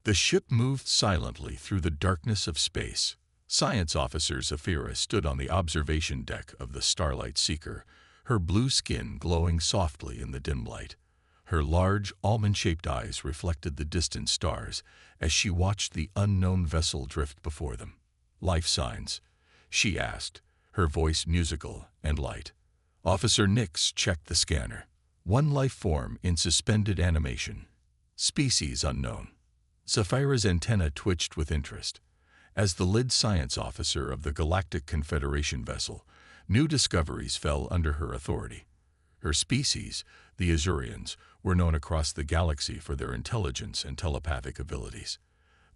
The ship moved silently through the darkness of space. Science Officer Zafira stood on the observation deck of the Starlight Seeker, her blue skin glowing softly in the dim light. Her large, almond-shaped eyes reflected the distant stars as she watched the unknown vessel drift before them. "Life signs?" she asked, her voice musical and light. Officer Nix checked the scanner. One life form in suspended animation. Species unknown. Zafira's antenna twitched with interest. As the lead science officer of the Galactic Confederation vessel, new discoveries fell under her authority. Her species, the Azurians, were known across the galaxy for their intelligence and telepathic abilities.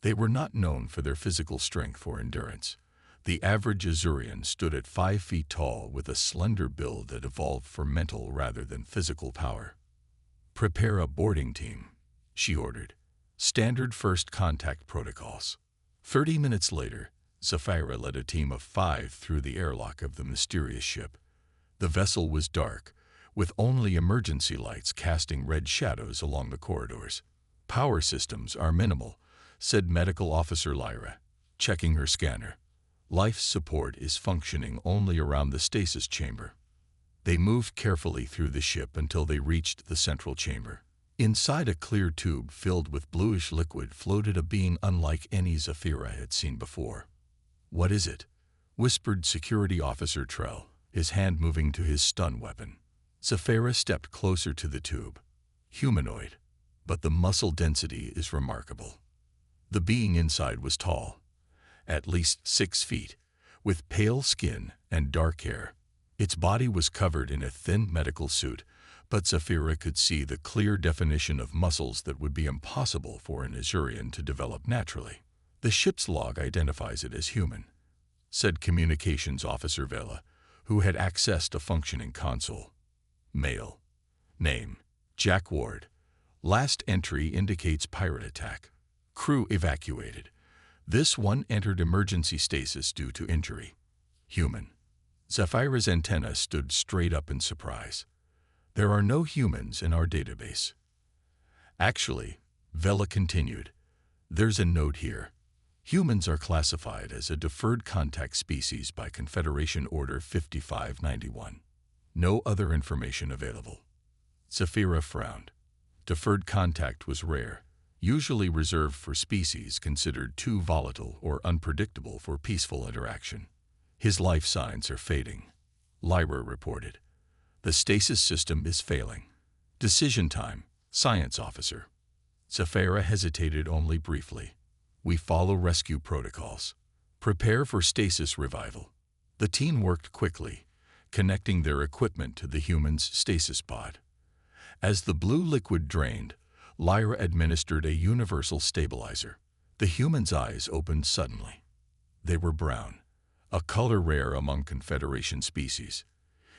They were not known for their physical strength or endurance. The average Azurian stood at 5 feet tall with a slender build that evolved for mental rather than physical power. "Prepare a boarding team," she ordered. "Standard first contact protocols." 30 minutes later, Zafira led a team of 5 through the airlock of the mysterious ship. The vessel was dark, with only emergency lights casting red shadows along the corridors. "Power systems are minimal," said Medical Officer Lyra, checking her scanner. "Life support is functioning only around the stasis chamber." They moved carefully through the ship until they reached the central chamber. Inside a clear tube filled with bluish liquid floated a being unlike any Zafira had seen before. "What is it?" whispered Security Officer Trell, his hand moving to his stun weapon. Zafira stepped closer to the tube. "Humanoid, but the muscle density is remarkable." The being inside was tall, at least 6 feet, with pale skin and dark hair. Its body was covered in a thin medical suit, but Zafira could see the clear definition of muscles that would be impossible for an Azurian to develop naturally. "The ship's log identifies it as human," said Communications Officer Vela, who had accessed a functioning console. "Male. Name: Jack Ward. Last entry indicates pirate attack. Crew evacuated. This one entered emergency stasis due to injury. Human." Zafira's antenna stood straight up in surprise. "There are no humans in our database." "Actually," Vela continued, "there's a note here. Humans are classified as a deferred contact species by Confederation Order 5591. No other information available." Zafira frowned. Deferred contact was rare, usually reserved for species considered too volatile or unpredictable for peaceful interaction. "His life signs are fading," Lyra reported. "The stasis system is failing. Decision time, Science Officer." Zafira hesitated only briefly. "We follow rescue protocols. Prepare for stasis revival." The team worked quickly, connecting their equipment to the human's stasis pod. As the blue liquid drained, Lyra administered a universal stabilizer. The human's eyes opened suddenly. They were brown, a color rare among Confederation species.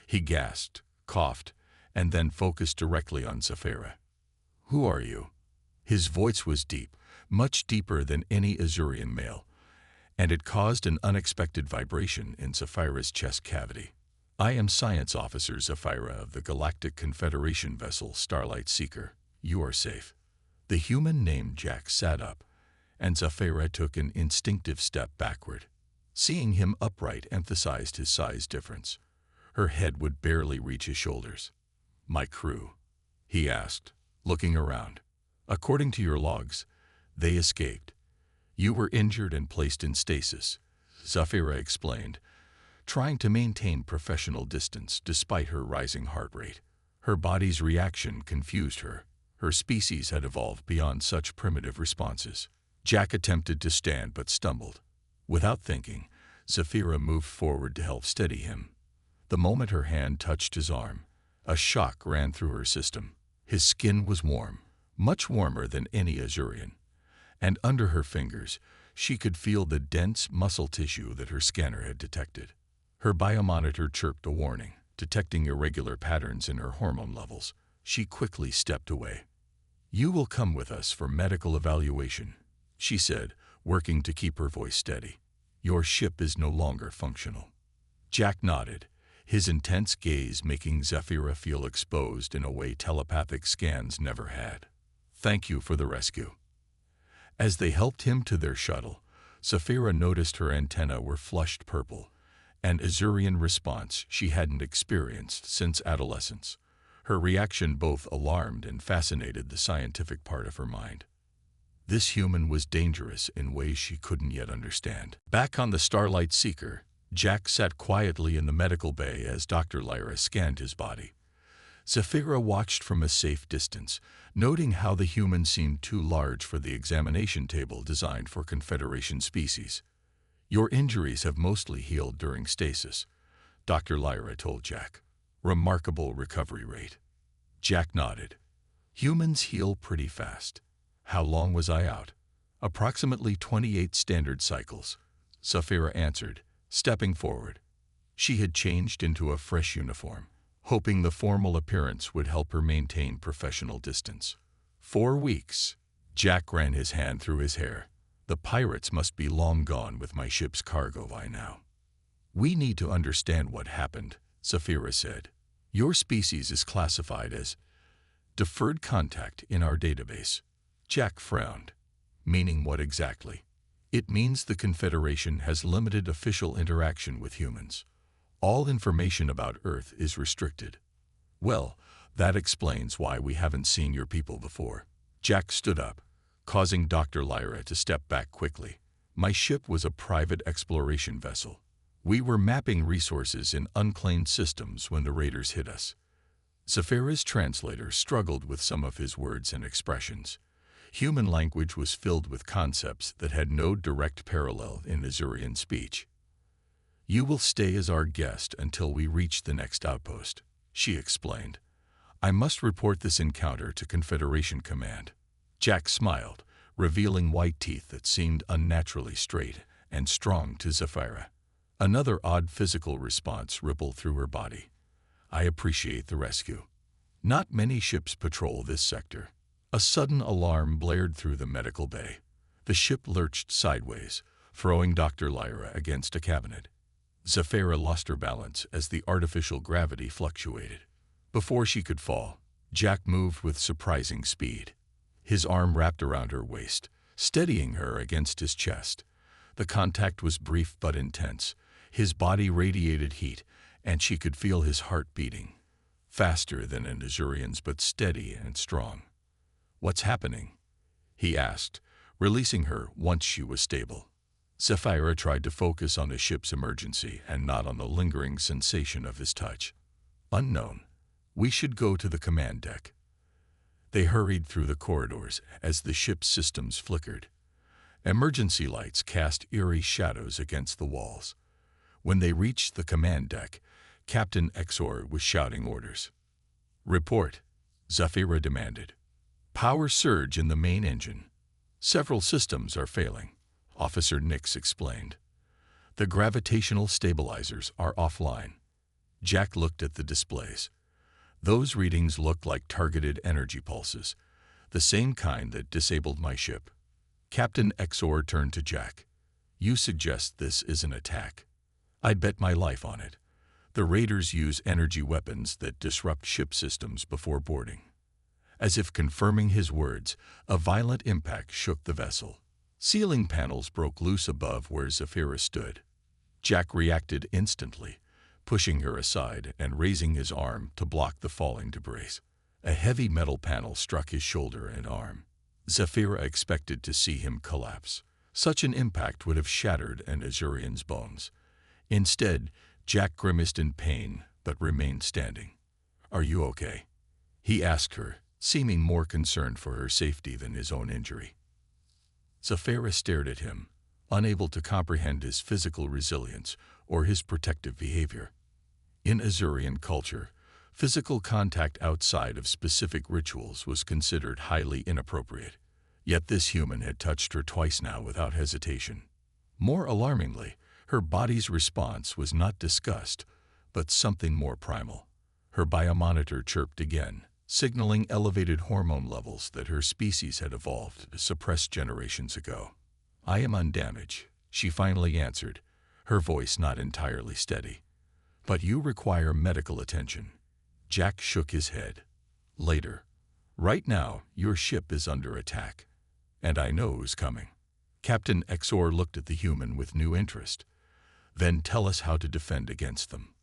He gasped, coughed, and then focused directly on Zafira. "Who are you?" His voice was deep, much deeper than any Azurian male, and it caused an unexpected vibration in Zafira's chest cavity. "I am Science Officer Zafira of the Galactic Confederation vessel Starlight Seeker. You are safe." The human named Jack sat up, and Zafira took an instinctive step backward. Seeing him upright emphasized his size difference. Her head would barely reach his shoulders. "My crew?" he asked, looking around. "According to your logs, they escaped. You were injured and placed in stasis," Zafira explained, trying to maintain professional distance despite her rising heart rate. Her body's reaction confused her. Her species had evolved beyond such primitive responses. Jack attempted to stand but stumbled. Without thinking, Zafira moved forward to help steady him. The moment her hand touched his arm, a shock ran through her system. His skin was warm, much warmer than any Azurian, and under her fingers, she could feel the dense muscle tissue that her scanner had detected. Her biomonitor chirped a warning, detecting irregular patterns in her hormone levels. She quickly stepped away. "You will come with us for medical evaluation," she said, working to keep her voice steady. "Your ship is no longer functional." Jack nodded, his intense gaze making Zafira feel exposed in a way telepathic scans never had. "Thank you for the rescue." As they helped him to their shuttle, Saphira noticed her antennae were flushed purple, an Azurian response she hadn't experienced since adolescence. Her reaction both alarmed and fascinated the scientific part of her mind. This human was dangerous in ways she couldn't yet understand. Back on the Starlight Seeker, Jack sat quietly in the medical bay as Dr. Lyra scanned his body. Saphira watched from a safe distance, noting how the human seemed too large for the examination table designed for Confederation species. "Your injuries have mostly healed during stasis," Dr. Lyra told Jack. "Remarkable recovery rate." Jack nodded. "Humans heal pretty fast." "How long was I out?" "Approximately 28 standard cycles," Saphira answered, stepping forward. She had changed into a fresh uniform, hoping the formal appearance would help her maintain professional distance. 4 weeks. Jack ran his hand through his hair. "The pirates must be long gone with my ship's cargo by now." "We need to understand what happened," Saphira said. "Your species is classified as deferred contact in our database." Jack frowned. "Meaning what exactly?" "It means the Confederation has limited official interaction with humans. All information about Earth is restricted." "Well, that explains why we haven't seen your people before." Jack stood up, causing Dr. Lyra to step back quickly. "My ship was a private exploration vessel. We were mapping resources in unclaimed systems when the raiders hit us." Saphira's translator struggled with some of his words and expressions. Human language was filled with concepts that had no direct parallel in Azurian speech. "You will stay as our guest until we reach the next outpost," she explained. "I must report this encounter to Confederation Command." Jack smiled, revealing white teeth that seemed unnaturally straight and strong to Saphira. Another odd physical response rippled through her body. "I appreciate the rescue. Not many ships patrol this sector." A sudden alarm blared through the medical bay. The ship lurched sideways, throwing Dr. Lyra against a cabinet. Saphira lost her balance as the artificial gravity fluctuated. Before she could fall, Jack moved with surprising speed. His arm wrapped around her waist, steadying her against his chest. The contact was brief but intense. His body radiated heat, and she could feel his heart beating. Faster than an Azurian's, but steady and strong. "What's happening?" he asked, releasing her once she was stable. Saphira tried to focus on the ship's emergency and not on the lingering sensation of his touch. "Unknown. We should go to the command deck." They hurried through the corridors as the ship's systems flickered. Emergency lights cast eerie shadows against the walls. When they reached the command deck, Captain Exor was shouting orders. "Report," Saphira demanded. "Power surge in the main engine. Several systems are failing," Officer Nix explained. "The gravitational stabilizers are offline." Jack looked at the displays. Those readings looked like targeted energy pulses, the same kind that disabled my ship. Captain Exor turned to Jack. "You suggest this is an attack?" "I'd bet my life on it. The raiders use energy weapons that disrupt ship systems before boarding." As if confirming his words, a violent impact shook the vessel. Ceiling panels broke loose above where Saphira stood. Jack reacted instantly, pushing her aside and raising his arm to block the falling debris. A heavy metal panel struck his shoulder and arm. Saphira expected to see him collapse. Such an impact would have shattered an Azurian's bones. Instead, Jack grimaced in pain but remained standing. "Are you okay?" he asked her, seeming more concerned for her safety than his own injury. Saphira stared at him, unable to comprehend his physical resilience or his protective behavior. In Azurian culture, physical contact outside of specific rituals was considered highly inappropriate. Yet this human had touched her twice now without hesitation. More alarmingly, her body's response was not disgust, but something more primal. Her biomonitor chirped again, signaling elevated hormone levels that her species had evolved to suppress generations ago. "I am undamaged," she finally answered, her voice not entirely steady. "But you require medical attention." Jack shook his head. "Later. Right now, your ship is under attack." And I know who's coming. Captain Exor looked at the human with new interest. Then tell us how to defend against them.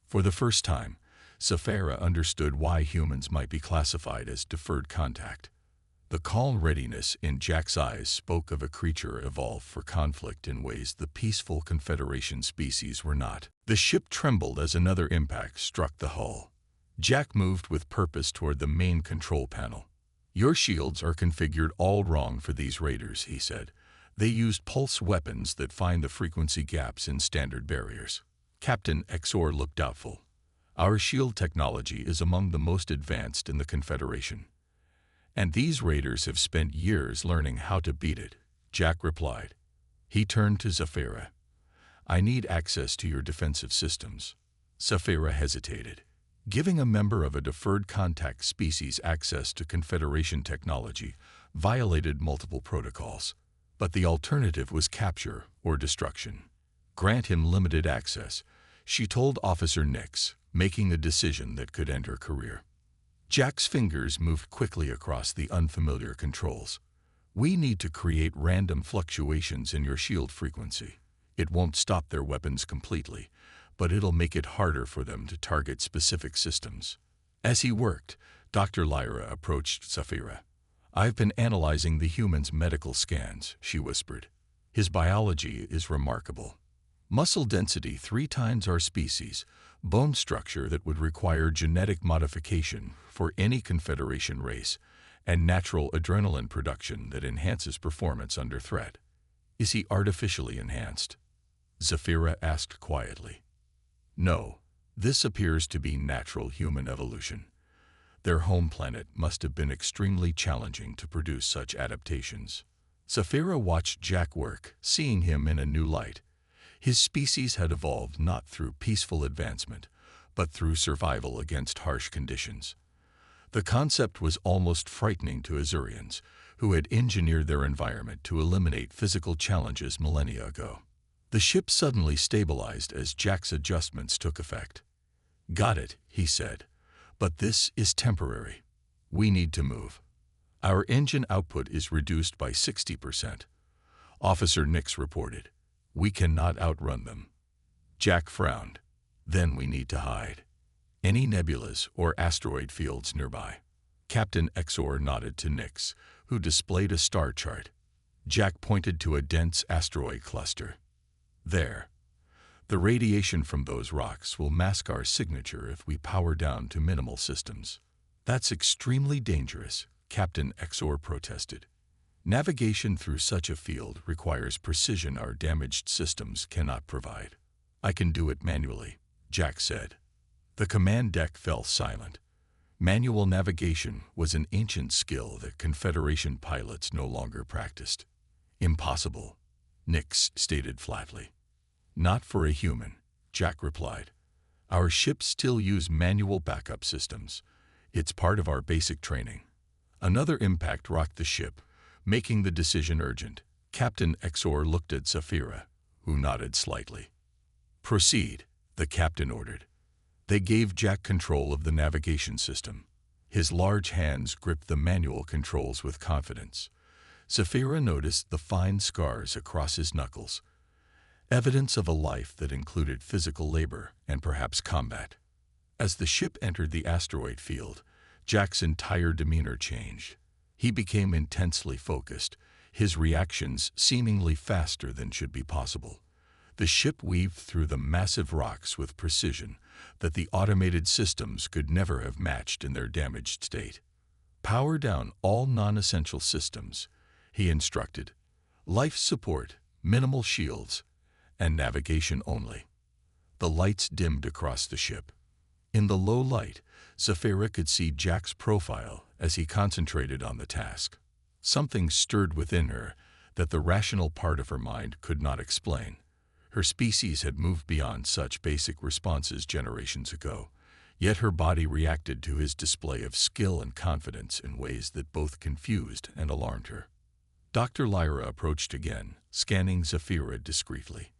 For the first time, Saphira understood why humans might be classified as deferred contact. The calm readiness in Jack's eyes spoke of a creature evolved for conflict in ways the peaceful Confederation species were not. The ship trembled as another impact struck the hull. Jack moved with purpose toward the main control panel. Your shields are configured all wrong for these raiders, he said. They used pulse weapons that find the frequency gaps in standard barriers. Captain Exor looked doubtful. Our shield technology is among the most advanced in the Confederation. And these raiders have spent years learning how to beat it, Jack replied. He turned to Saphira. I need access to your defensive systems. Saphira hesitated. Giving a member of a deferred contact species access to Confederation technology violated multiple protocols. But the alternative was capture or destruction. Grant him limited access, she told Officer Nix, making a decision that could end her career. Jack's fingers moved quickly across the unfamiliar controls. We need to create random fluctuations in your shield frequency. It won't stop their weapons completely, but it'll make it harder for them to target specific systems. As he worked, Dr. Lyra approached Saphira. I've been analyzing the human's medical scans, she whispered. His biology is remarkable. Muscle density 3 times our species, bone structure that would require genetic modification for any Confederation race, and natural adrenaline production that enhances performance under threat. Is he artificially enhanced? Saphira asked quietly. No, this appears to be natural human evolution. Their home planet must have been extremely challenging to produce such adaptations. Saphira watched Jack work, seeing him in a new light. His species had evolved not through peaceful advancement, but through survival against harsh conditions. The concept was almost frightening to Azurians, who had engineered their environment to eliminate physical challenges millennia ago. The ship suddenly stabilized as Jack's adjustments took effect. Got it, he said. But this is temporary. We need to move. Our engine output is reduced by 60%. Officer Nix reported. We cannot outrun them. Jack frowned. Then we need to hide. Any nebulas or asteroid fields nearby? Captain Exor nodded to Nix, who displayed a star chart. Jack pointed to a dense asteroid cluster. There. The radiation from those rocks will mask our signature if we power down to minimal systems. That's extremely dangerous, Captain Exor protested. Navigation through such a field requires precision our damaged systems cannot provide. I can do it manually, Jack said. The command deck fell silent. Manual navigation was an ancient skill that Confederation pilots no longer practiced. Impossible, Nix stated flatly. Not for a human, Jack replied. Our ships still use manual backup systems. It's part of our basic training. Another impact rocked the ship, making the decision urgent. Captain Exor looked at Saphira, who nodded slightly. Proceed, the captain ordered. They gave Jack control of the navigation system. His large hands gripped the manual controls with confidence. Saphira noticed the fine scars across his knuckles, evidence of a life that included physical labor and perhaps combat. As the ship entered the asteroid field, Jack's entire demeanor changed. He became intensely focused, his reactions seemingly faster than should be possible. The ship weaved through the massive rocks with precision that the automated systems could never have matched in their damaged state. Power down all non-essential systems, he instructed. Life support, minimal shields, and navigation only. The lights dimmed across the ship. In the low light, Saphira could see Jack's profile as he concentrated on the task. Something stirred within her that the rational part of her mind could not explain. Her species had moved beyond such basic responses generations ago, yet her body reacted to his display of skill and confidence in ways that both confused and alarmed her. Dr. Lyra approached again, scanning Saphira discreetly.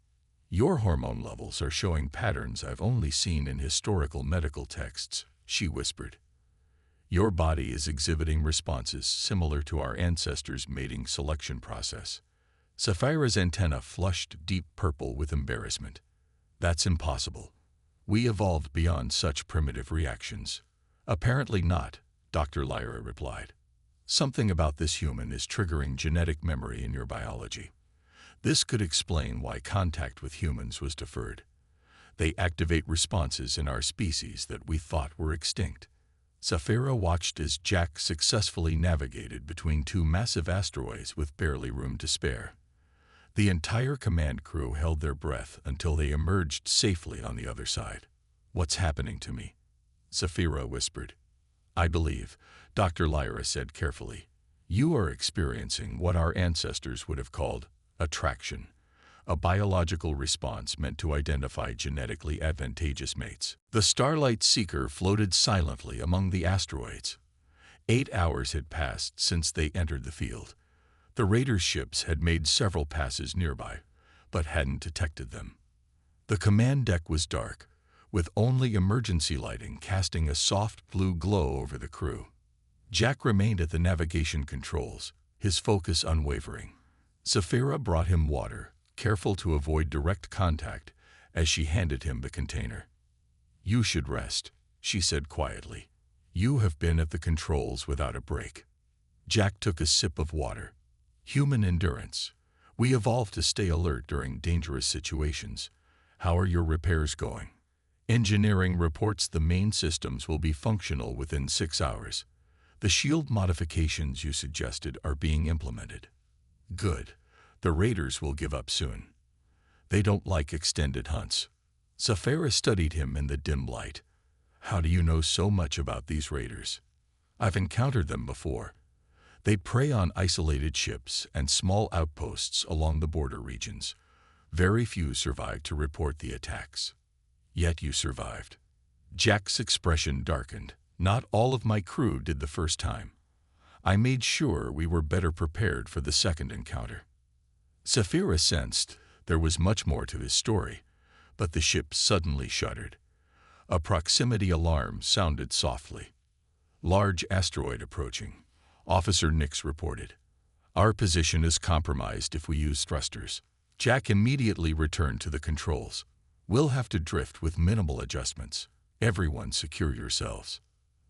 Your hormone levels are showing patterns I've only seen in historical medical texts, she whispered. Your body is exhibiting responses similar to our ancestors' mating selection process. Sapphira's antenna flushed deep purple with embarrassment. That's impossible. We evolved beyond such primitive reactions. Apparently not, Dr. Lyra replied. Something about this human is triggering genetic memory in your biology. This could explain why contact with humans was deferred. They activate responses in our species that we thought were extinct. Sapphira watched as Jack successfully navigated between two massive asteroids with barely room to spare. The entire command crew held their breath until they emerged safely on the other side. "What's happening to me?" Sapphira whispered. "I believe," Dr. Lyra said carefully, "you are experiencing what our ancestors would have called attraction, a biological response meant to identify genetically advantageous mates." The Starlight Seeker floated silently among the asteroids. 8 hours had passed since they entered the field. The raiders' ships had made several passes nearby, but hadn't detected them. The command deck was dark, with only emergency lighting casting a soft blue glow over the crew. Jack remained at the navigation controls, his focus unwavering. Sapphira brought him water, careful to avoid direct contact, as she handed him the container. "You should rest," she said quietly. "You have been at the controls without a break." Jack took a sip of water. "Human endurance. We evolved to stay alert during dangerous situations. How are your repairs going?" "Engineering reports the main systems will be functional within 6 hours. The shield modifications you suggested are being implemented." "Good. The raiders will give up soon. They don't like extended hunts." Sapphira studied him in the dim light. "How do you know so much about these raiders?" "I've encountered them before. They prey on isolated ships and small outposts along the border regions. Very few survive to report the attacks. Yet you survived." Jack's expression darkened. "Not all of my crew did the first time. I made sure we were better prepared for the second encounter." Sapphira sensed there was much more to his story, but the ship suddenly shuddered. A proximity alarm sounded softly. "Large asteroid approaching," Officer Nix reported. "Our position is compromised if we use thrusters." Jack immediately returned to the controls. "We'll have to drift with minimal adjustments. Everyone secure yourselves."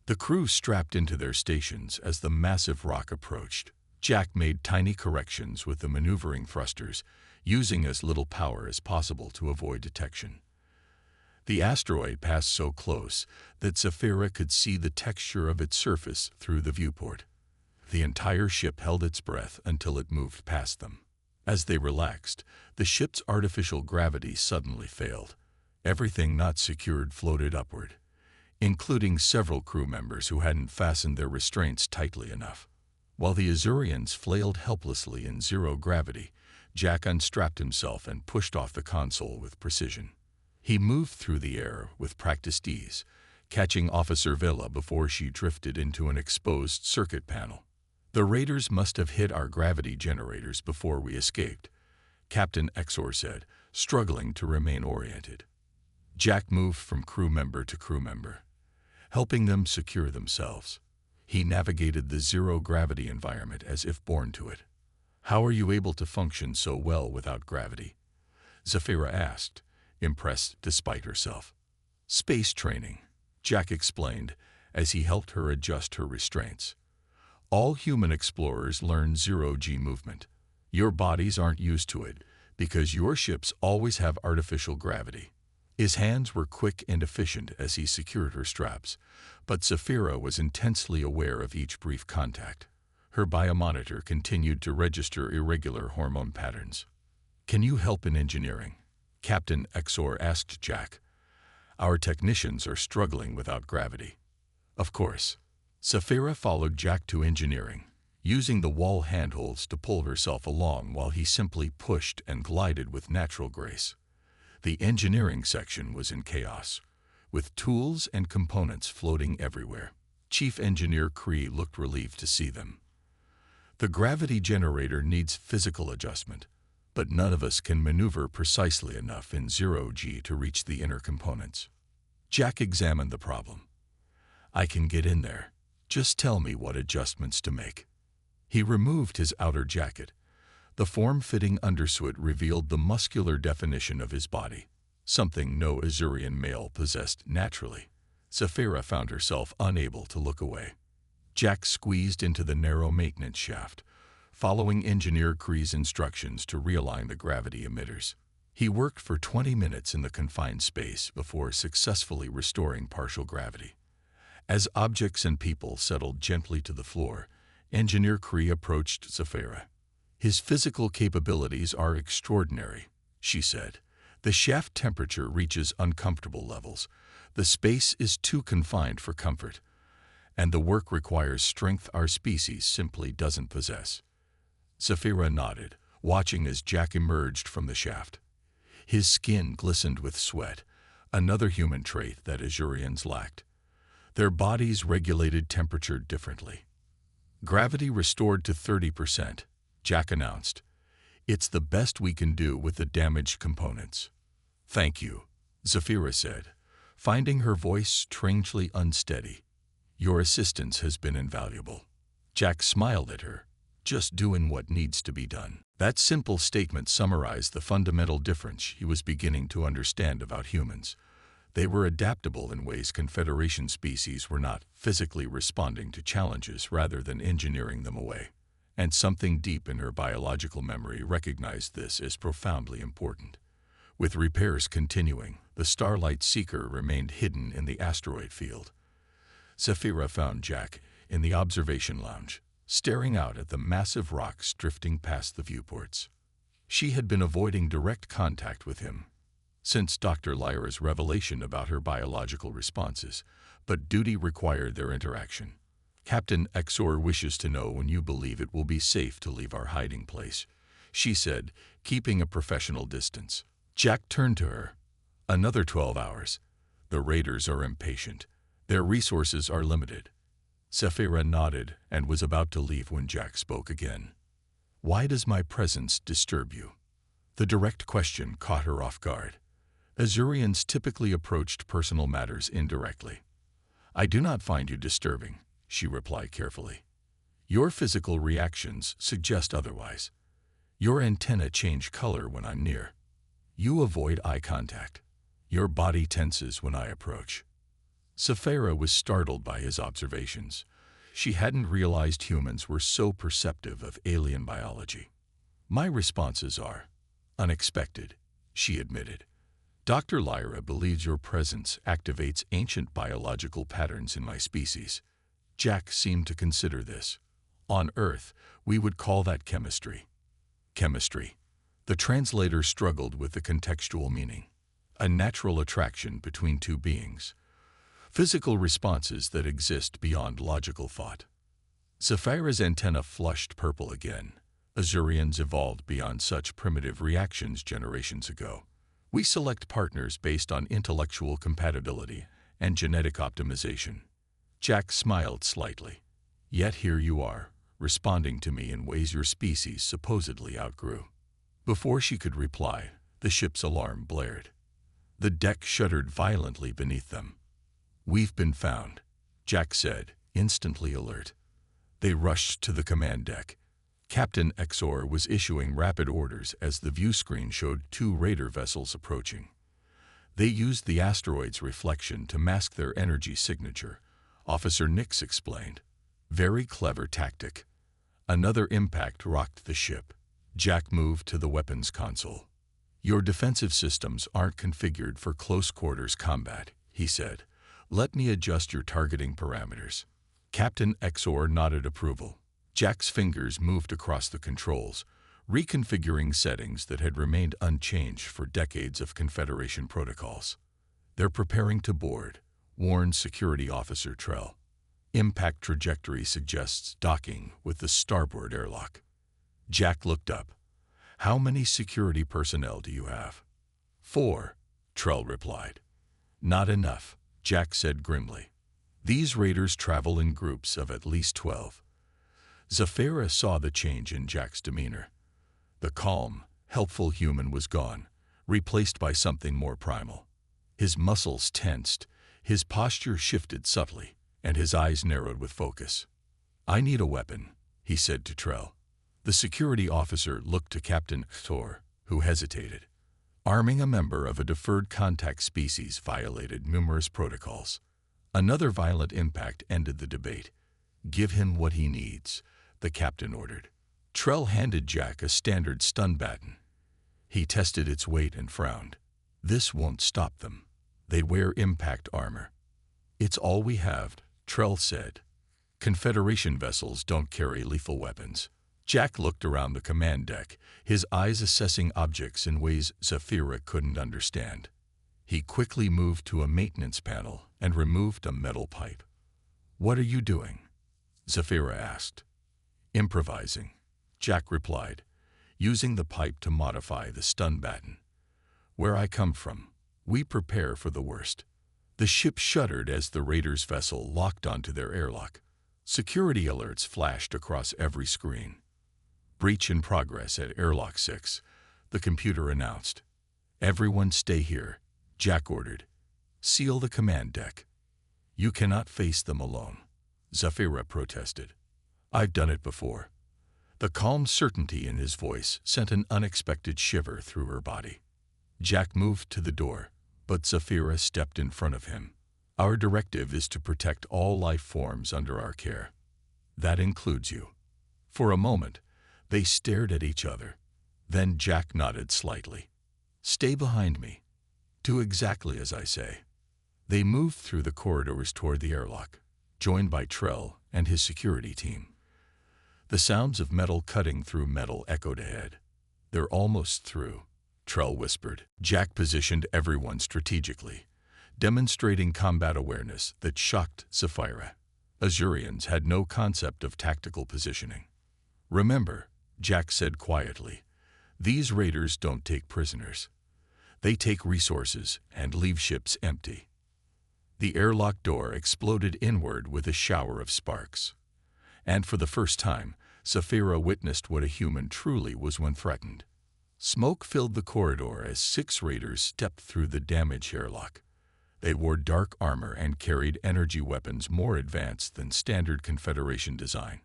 The crew strapped into their stations as the massive rock approached. Jack made tiny corrections with the maneuvering thrusters, using as little power as possible to avoid detection. The asteroid passed so close that Sapphira could see the texture of its surface through the viewport. The entire ship held its breath until it moved past them. As they relaxed, the ship's artificial gravity suddenly failed. Everything not secured floated upward, including several crew members who hadn't fastened their restraints tightly enough. While the Azurians flailed helplessly in zero gravity, Jack unstrapped himself and pushed off the console with precision. He moved through the air with practiced ease, catching Officer Villa before she drifted into an exposed circuit panel. "The raiders must have hit our gravity generators before we escaped," Captain Exor said, struggling to remain oriented. Jack moved from crew member to crew member, helping them secure themselves. He navigated the zero-gravity environment as if born to it. "How are you able to function so well without gravity?" Sapphira asked, impressed despite herself. "Space training," Jack explained as he helped her adjust her restraints. "All human explorers learn zero-G movement. Your bodies aren't used to it because your ships always have artificial gravity." His hands were quick and efficient as he secured her straps, but Sapphira was intensely aware of each brief contact. Her biomonitor continued to register irregular hormone patterns. "Can you help in engineering?" Captain Exor asked Jack. "Our technicians are struggling without gravity." "Of course." Sapphira followed Jack to engineering, using the wall handholds to pull herself along while he simply pushed and glided with natural grace. The engineering section was in chaos, with tools and components floating everywhere. Chief Engineer Cree looked relieved to see them. "The gravity generator needs physical adjustment, but none of us can maneuver precisely enough in zero-G to reach the inner components." Jack examined the problem. "I can get in there," Just tell me what adjustments to make." He removed his outer jacket. The form-fitting undersuit revealed the muscular definition of his body, something no Azurian male possessed naturally. Saphira found herself unable to look away. Jack squeezed into the narrow maintenance shaft, following Engineer Kree's instructions to realign the gravity emitters. He worked for 20 minutes in the confined space before successfully restoring partial gravity. As objects and people settled gently to the floor, Engineer Kree approached Saphira. "His physical capabilities are extraordinary," she said. "The shaft temperature reaches uncomfortable levels. The space is too confined for comfort, and the work requires strength our species simply doesn't possess." Saphira nodded, watching as Jack emerged from the shaft. His skin glistened with sweat, another human trait that Azurians lacked. Their bodies regulated temperature differently. "Gravity restored to 30%, Jack announced. "It's the best we can do with the damaged components." "Thank you," Saphira said, finding her voice strangely unsteady. "Your assistance has been invaluable." Jack smiled at her. "Just doing what needs to be done." That simple statement summarized the fundamental difference he was beginning to understand about humans. They were adaptable in ways Confederation species were not, physically responding to challenges rather than engineering them away. And something deep in her biological memory recognized this as profoundly important. With repairs continuing, the Starlight Seeker remained hidden in the asteroid field. Saphira found Jack in the observation lounge, staring out at the massive rocks drifting past the viewports. She had been avoiding direct contact with him since Dr. Lyra's revelation about her biological responses, but duty required their interaction. "Captain Exor wishes to know when you believe it will be safe to leave our hiding place," she said, keeping a professional distance. Jack turned to her. "Another 12 hours. The raiders are impatient. Their resources are limited." Saphira nodded and was about to leave when Jack spoke again. "Why does my presence disturb you?" The direct question caught her off guard. Azurians typically approached personal matters indirectly. "I do not find you disturbing," she replied carefully. "Your physical reactions suggest otherwise. Your antennae change color when I'm near. You avoid eye contact. Your body tenses when I approach." Saphira was startled by his observations. She hadn't realized humans were so perceptive of alien biology. "My responses are unexpected," she admitted. "Dr. Lyra believes your presence activates ancient biological patterns in my species." Jack seemed to consider this. "On Earth, we would call that chemistry." Chemistry. The translator struggled with the contextual meaning. A natural attraction between two beings. Physical responses that exist beyond logical thought. Saphira's antenna flushed purple again. Azurians evolved beyond such primitive reactions generations ago. "We select partners based on intellectual compatibility and genetic optimization." Jack smiled slightly. "Yet here you are, responding to me in ways your species supposedly outgrew." Before she could reply, the ship's alarm blared. The deck shuddered violently beneath them. "We've been found," Jack said, instantly alert. They rushed to the command deck. Captain Exor was issuing rapid orders as the view screen showed 2 raider vessels approaching. They used the asteroid's reflection to mask their energy signature, Officer Nix explained. "Very clever tactic." Another impact rocked the ship. Jack moved to the weapons console. "Your defensive systems aren't configured for close-quarters combat," he said. "Let me adjust your targeting parameters." Captain Exor nodded approval. Jack's fingers moved across the controls, reconfiguring settings that had remained unchanged for decades of Confederation protocols. "They're preparing to board," warned Security Officer Trell. "Impact trajectory suggests docking with the starboard airlock." Jack looked up. "How many security personnel do you have?" 4, Trell replied. "Not enough," Jack said grimly. "These raiders travel in groups of at least 12. Saphira saw the change in Jack's demeanor. The calm, helpful human was gone, replaced by something more primal. His muscles tensed, his posture shifted subtly, and his eyes narrowed with focus. "I need a weapon," he said to Trell. The security officer looked to Captain Thor, who hesitated. Arming a member of a deferred contact species violated numerous protocols. Another violent impact ended the debate. "Give him what he needs," the captain ordered. Trell handed Jack a standard stun baton. He tested its weight and frowned. "This won't stop them. They wear impact armor." "It's all we have," Trell said. "Confederation vessels don't carry lethal weapons." Jack looked around the command deck, his eyes assessing objects in ways Zafira couldn't understand. He quickly moved to a maintenance panel and removed a metal pipe. "What are you doing?" Zafira asked. "Improvising," Jack replied, using the pipe to modify the stun baton. "Where I come from, we prepare for the worst." The ship shuddered as the Raiders' vessel locked onto their airlock. Security alerts flashed across every screen. "Breach in progress at Airlock 6, the computer announced. "Everyone stay here," Jack ordered. "Seal the command deck." "You cannot face them alone," Zafira protested. "I've done it before." The calm certainty in his voice sent an unexpected shiver through her body. Jack moved to the door, but Zafira stepped in front of him. "Our directive is to protect all life forms under our care. That includes you." For a moment, they stared at each other. Then Jack nodded slightly. "Stay behind me. Do exactly as I say." They moved through the corridors toward the airlock, joined by Trell and his security team. The sounds of metal cutting through metal echoed ahead. "They're almost through," Trell whispered. Jack positioned everyone strategically, demonstrating combat awareness that shocked Zafira. Azurians had no concept of tactical positioning. "Remember," Jack said quietly, "these raiders don't take prisoners. They take resources and leave ships empty." The airlock door exploded inward with a shower of sparks. And for the first time, Zafira witnessed what a human truly was when threatened. Smoke filled the corridor as 6 raiders stepped through the damaged airlock. They wore dark armor and carried energy weapons more advanced than standard Confederation design.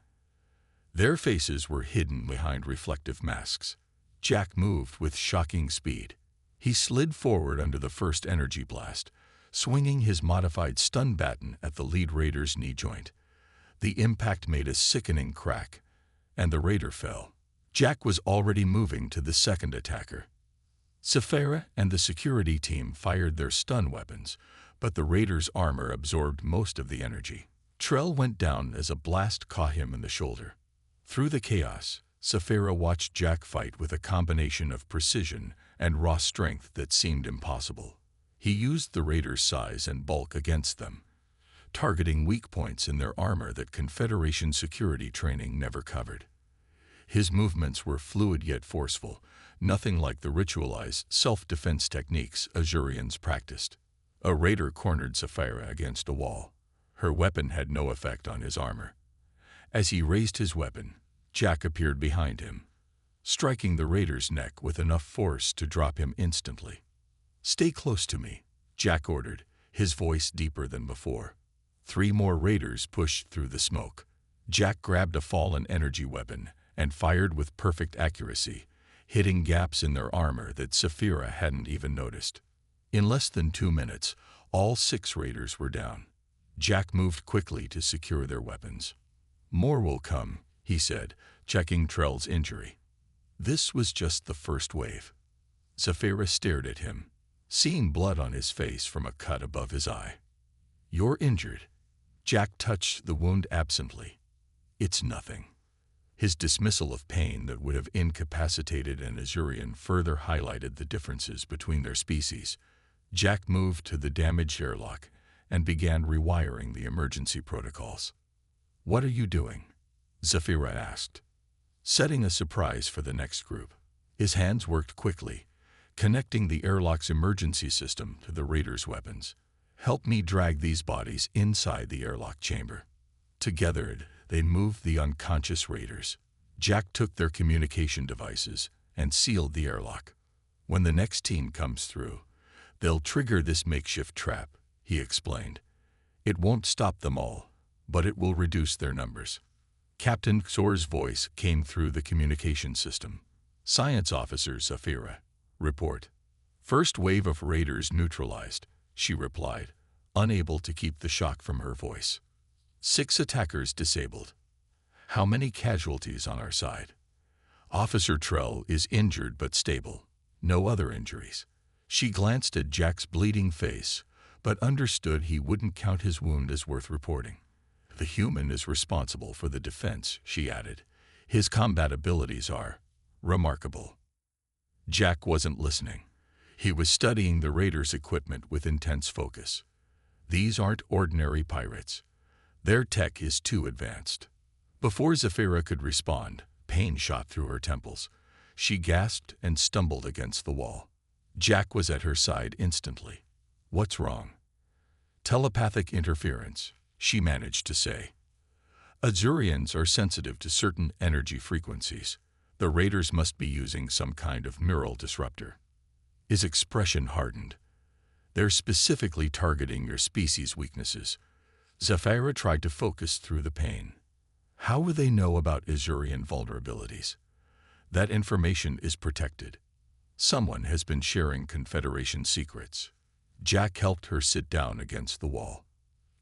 Their faces were hidden behind reflective masks. Jack moved with shocking speed. He slid forward under the first energy blast, swinging his modified stun baton at the lead raider's knee joint. The impact made a sickening crack, and the raider fell. Jack was already moving to the second attacker. Zafira and the security team fired their stun weapons, but the raider's armor absorbed most of the energy. Trell went down as a blast caught him in the shoulder. Through the chaos, Zafira watched Jack fight with a combination of precision and raw strength that seemed impossible. He used the raiders' size and bulk against them, targeting weak points in their armor that Confederation security training never covered. His movements were fluid yet forceful, nothing like the ritualized self-defense techniques Azurians practiced. A raider cornered Zafira against a wall. Her weapon had no effect on his armor. As he raised his weapon, Jack appeared behind him, striking the raider's neck with enough force to drop him instantly. "Stay close to me," Jack ordered, his voice deeper than before. 3 more raiders pushed through the smoke. Jack grabbed a fallen energy weapon and fired with perfect accuracy, hitting gaps in their armor that Zafira hadn't even noticed. In less than 2 minutes, all 6 raiders were down. Jack moved quickly to secure their weapons. "More will come," he said, checking Trell's injury. This was just the first wave. Zafira stared at him, seeing blood on his face from a cut above his eye. "You're injured." Jack touched the wound absently. "It's nothing." His dismissal of pain that would have incapacitated an Azurian further highlighted the differences between their species. Jack moved to the damaged airlock and began rewiring the emergency protocols. "What are you doing?" Zafira asked. "Setting a surprise for the next group." His hands worked quickly, connecting the airlock's emergency system to the raiders' weapons. "Help me drag these bodies inside the airlock chamber." Together, they moved the unconscious raiders. Jack took their communication devices and sealed the airlock. "When the next team comes through, they'll trigger this makeshift trap," he explained. It won't stop them all, but it will reduce their numbers. Captain Xor's voice came through the communication system. Science Officer Zafira, report. First wave of raiders neutralized, she replied, unable to keep the shock from her voice. 6 attackers disabled. How many casualties on our side? Officer Trell is injured but stable. No other injuries. She glanced at Jack's bleeding face, but understood he wouldn't count his wound as worth reporting. The human is responsible for the defense, she added. His combat abilities are remarkable. Jack wasn't listening. He was studying the raiders' equipment with intense focus. These aren't ordinary pirates. Their tech is too advanced. Before Zafira could respond, pain shot through her temples. She gasped and stumbled against the wall. Jack was at her side instantly. What's wrong? Telepathic interference, she managed to say. Azurians are sensitive to certain energy frequencies. The raiders must be using some kind of neural disruptor. His expression hardened. They're specifically targeting your species' weaknesses. Zafira tried to focus through the pain. How will they know about Azurian vulnerabilities? That information is protected. Someone has been sharing Confederation secrets. Jack helped her sit down against the wall.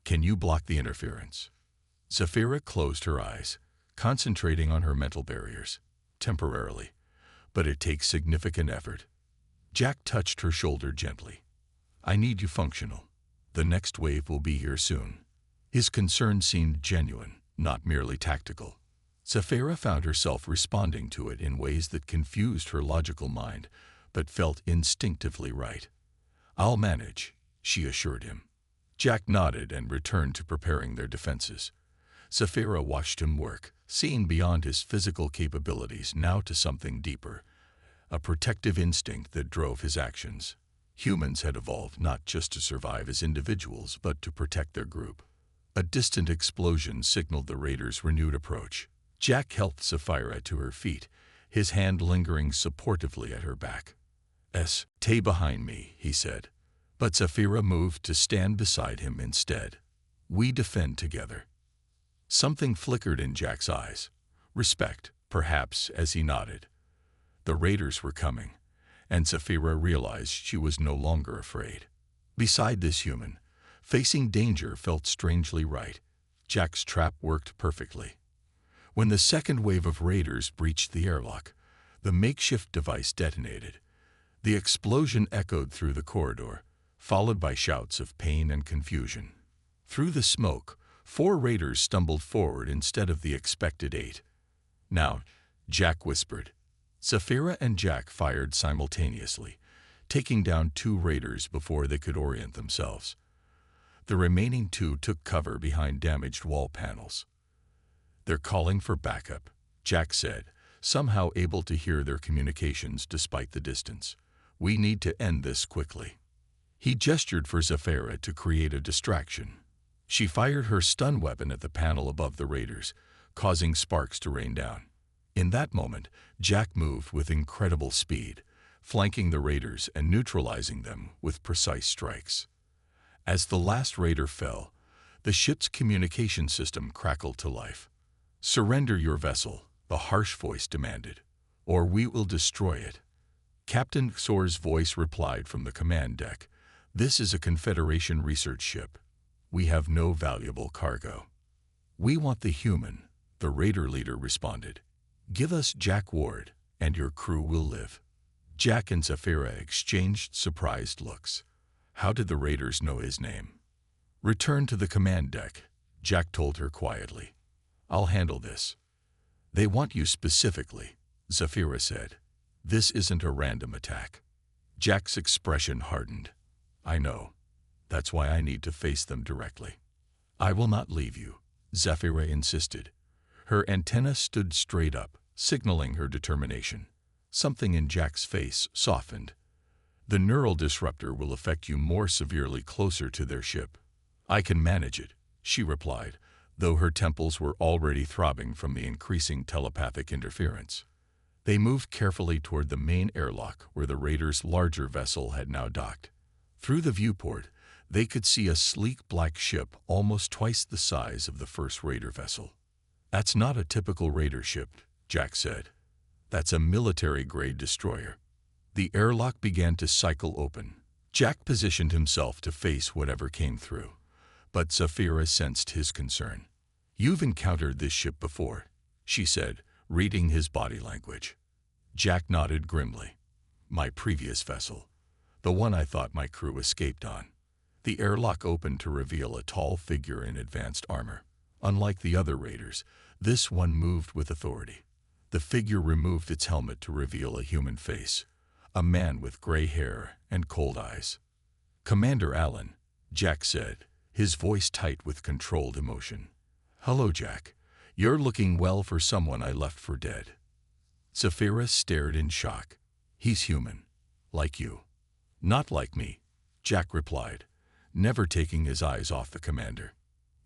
Can you block the interference? Zafira closed her eyes, concentrating on her mental barriers. Temporarily, but it takes significant effort. Jack touched her shoulder gently. I need you functional. The next wave will be here soon. His concern seemed genuine, not merely tactical. Zafira found herself responding to it in ways that confused her logical mind, but felt instinctively right. I'll manage, she assured him. Jack nodded and returned to preparing their defenses. Zafira watched him work, seeing beyond his physical capabilities now to something deeper, a protective instinct that drove his actions. Humans had evolved not just to survive as individuals, but to protect their group. A distant explosion signaled the raiders' renewed approach. Jack helped Zafira to her feet, his hand lingering supportively at her back. Stay behind me, he said. But Zafira moved to stand beside him instead. We defend together. Something flickered in Jack's eyes. Respect, perhaps, as he nodded. The raiders were coming, and Zafira realized she was no longer afraid. Beside this human, facing danger felt strangely right. Jack's trap worked perfectly. When the second wave of raiders breached the airlock, the makeshift device detonated. The explosion echoed through the corridor, followed by shouts of pain and confusion. Through the smoke, 4 raiders stumbled forward instead of the expected 8. Now, Jack whispered. Zafira and Jack fired simultaneously, taking down 2 raiders before they could orient themselves. The remaining 2 took cover behind damaged wall panels. They're calling for backup, Jack said, somehow able to hear their communications despite the distance. We need to end this quickly. He gestured for Zafira to create a distraction. She fired her stun weapon at the panel above the raiders, causing sparks to rain down. In that moment, Jack moved with incredible speed, flanking the raiders and neutralizing them with precise strikes. As the last raider fell, the ship's communication system crackled to life. Surrender your vessel, the harsh voice demanded, or we will destroy it. Captain Xor's voice replied from the command deck. This is a Confederation research ship. We have no valuable cargo. We want the human, the raider leader responded. Give us Jack Ward, and your crew will live. Jack and Zafira exchanged surprised looks. How did the raiders know his name? Return to the command deck, Jack told her quietly. I'll handle this. They want you specifically, Zafira said. This isn't a random attack. Jack's expression hardened. I know. That's why I need to face them directly. I will not leave you, Zafira insisted. Her antenna stood straight up, signaling her determination. Something in Jack's face softened. The neural disruptor will affect you more severely closer to their ship. I can manage it, she replied, though her temples were already throbbing from the increasing telepathic interference. They moved carefully toward the main airlock where the raiders' larger vessel had now docked. Through the viewport, They could see a sleek black ship almost twice the size of the first raider vessel. "That's not a typical raider ship," Jack said. "That's a military-grade destroyer." The airlock began to cycle open. Jack positioned himself to face whatever came through, but Saphira sensed his concern. "You've encountered this ship before," she said, reading his body language. Jack nodded grimly. "My previous vessel. The one I thought my crew escaped on." The airlock opened to reveal a tall figure in advanced armor. Unlike the other raiders, this one moved with authority. The figure removed its helmet to reveal a human face, a man with gray hair and cold eyes. "Commander Allen," Jack said, his voice tight with controlled emotion. "Hello, Jack. You're looking well for someone I left for dead." Saphira stared in shock. "He's human. Like you." "Not like me," Jack replied, never taking his eyes off the commander.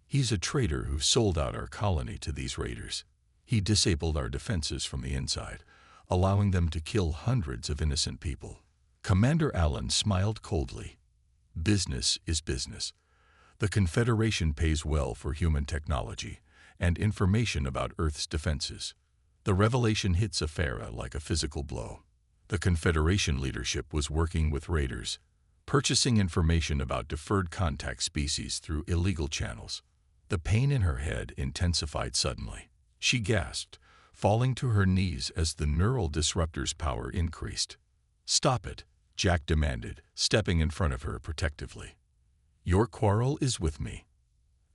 "He's a traitor who sold out our colony to these raiders. He disabled our defenses from the inside, allowing them to kill hundreds of innocent people." Commander Allen smiled coldly. "Business is business. The Confederation pays well for human technology and information about Earth's defenses." The revelation hit Saphira like a physical blow. The Confederation leadership was working with raiders, purchasing information about deferred contact species through illegal channels. The pain in her head intensified suddenly. She gasped, falling to her knees as the neural disruptor's power increased. "Stop it," Jack demanded, stepping in front of her protectively. "Your quarrel is with me."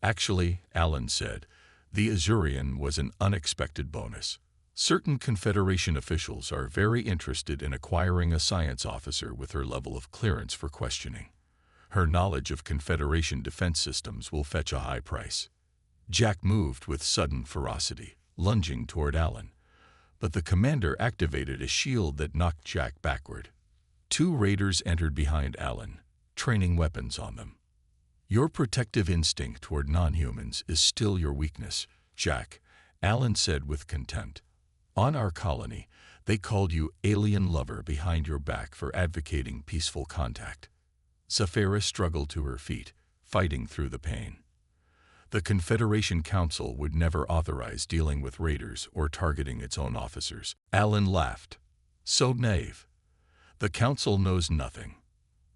"Actually," Allen said, "the Azurian was an unexpected bonus. Certain Confederation officials are very interested in acquiring a science officer with her level of clearance for questioning. Her knowledge of Confederation defense systems will fetch a high price." Jack moved with sudden ferocity, lunging toward Allen, but the commander activated a shield that knocked Jack backward. Two raiders entered behind Allen, training weapons on them. "Your protective instinct toward non-humans is still your weakness, Jack," Allen said with contempt. "On our colony, they called you alien lover behind your back for advocating peaceful contact." Saphira struggled to her feet, fighting through the pain. The Confederation Council would never authorize dealing with raiders or targeting its own officers. Allen laughed. "So naive. The Council knows nothing.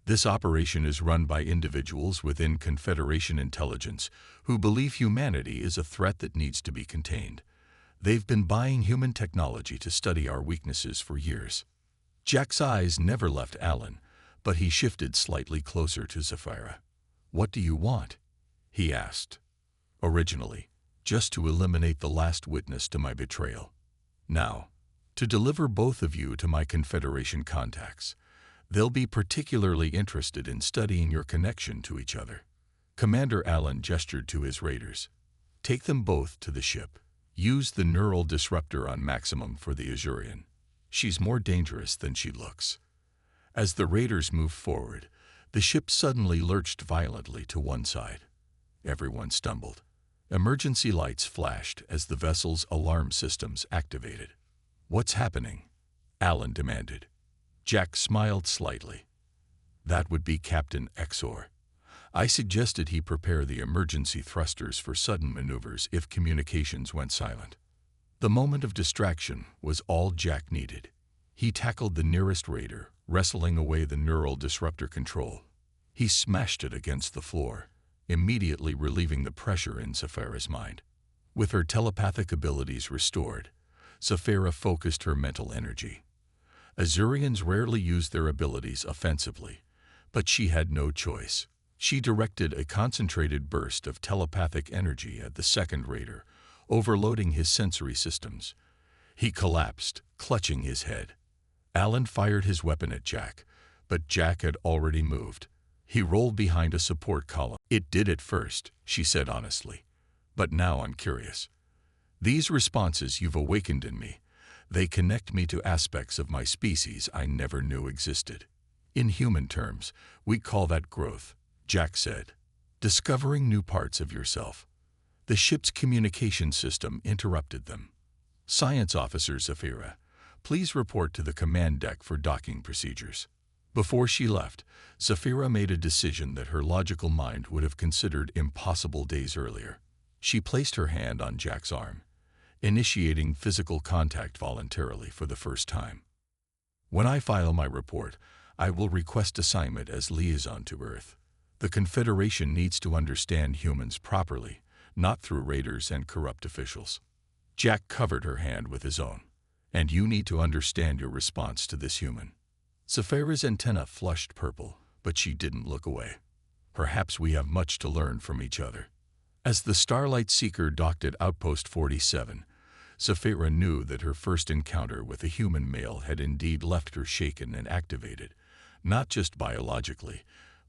This operation is run by individuals within Confederation intelligence who believe humanity is a threat that needs to be contained. They've been buying human technology to study our weaknesses for years." Jack's eyes never left Allen, but he shifted slightly closer to Saphira. "What do you want?" he asked. "Originally, just to eliminate the last witness to my betrayal. Now, to deliver both of you to my Confederation contacts. They'll be particularly interested in studying your connection to each other." Commander Allen gestured to his raiders. "Take them both to the ship. Use the neural disruptor on maximum for the Azurian. She's more dangerous than she looks." As the raiders moved forward, the ship suddenly lurched violently to one side. Everyone stumbled. Emergency lights flashed as the vessel's alarm systems activated. "What's happening?" Allen demanded. Jack smiled slightly. "That would be Captain Exor. I suggested he prepare the emergency thrusters for sudden maneuvers if communications went silent." The moment of distraction was all Jack needed. He tackled the nearest raider, wrestling away the neural disruptor control. He smashed it against the floor, immediately relieving the pressure in Saphira's mind. With her telepathic abilities restored, Saphira focused her mental energy. Azurians rarely use their abilities offensively, but she had no choice. She directed a concentrated burst of telepathic energy at the second raider, overloading his sensory systems. He collapsed, clutching his head. Allen fired his weapon at Jack, but Jack had already moved. He rolled behind a support column. "It did it first," she said honestly. "But now I'm curious. These responses you've awakened in me, they connect me to aspects of my species I never knew existed. In human terms, we call that growth," Jack said. "Discovering new parts of yourself." The ship's communication system interrupted them. "Science Officer Saphira, please report to the command deck for docking procedures." Before she left, Saphira made a decision that her logical mind would have considered impossible days earlier. She placed her hand on Jack's arm, initiating physical contact voluntarily for the first time. When I file my report, I will request assignment as liaison to Earth. The Confederation needs to understand humans properly, not through raiders and corrupt officials. Jack covered her hand with his own. And you need to understand your response to this human. Saphira's antenna flushed purple, but she didn't look away. Perhaps we have much to learn from each other. As the Starlight Seeker docked at Outpost 47, Saphira knew that her first encounter with a human male had indeed left her shaken and activated, not just biologically,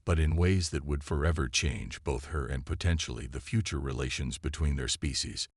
but in ways that would forever change both her and potentially the future relations between their species.